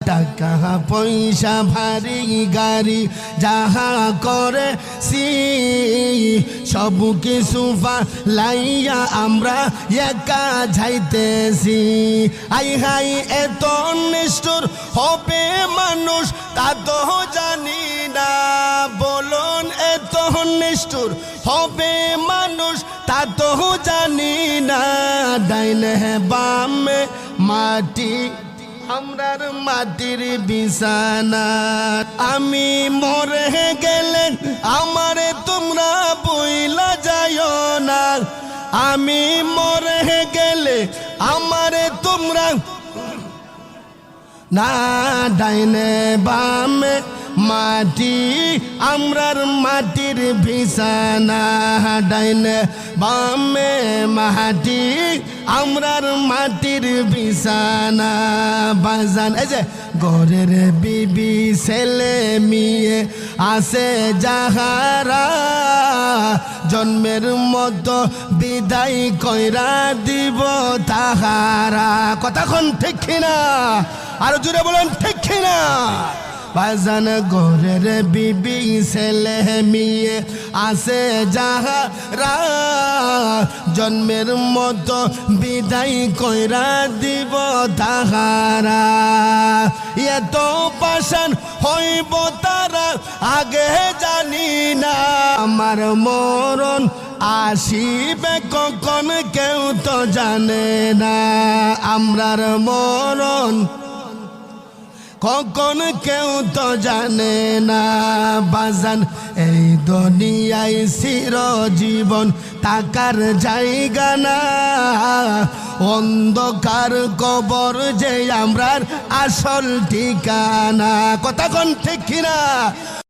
টাকা পয়সা ভারী গাড়ি যাহা করে সব কিছু লাইয়া আমরা একা যাইতেছি। আই হাই এত নিষ্ঠুর হবে মানুষ তা তো জানি না, বলুন এত নিষ্ঠুর হবে মানুষ তা তো জানি না। ডাইনে বামে মাটি আমরার মাটির বিছানা, আমি মরে গেলে আমারে তোমরা বইলা যাইও না, আমি মরে গেলে আমারে তোমরা না। ডাইনে বামে মাটি আমরার মাটির বিছানা, ডাইনে বামে মাটি আমরার মাটির বিছানা। বাজান এই যে ঘরের বিবি ছেলে মেয়ে আছে যাহারা, জন্মের মতো বিদায় কইরা দিব তাহারা। কথাক্ষণ ঠিক না? আর জুড়ে বলেন ঠিক না? বাজান ঘরের বিবি ছেলে মেয়ে আছে যাহারা, জন্মের মতো বিদায় কইরা দিব তাহারা। এত পাষাণ হইব তারা আগে জানি না, আমার মরণ আসিবে কখন কেউ তো জানে না, আমরার মরণ কখন কেউ তো জানে না। বাজান এই দুনিয়ায় চিরজীবন থাকার জায়গা না, অন্ধকার কবর যে আমরার আসল ঠিকানা। কথা কোন ঠিক না?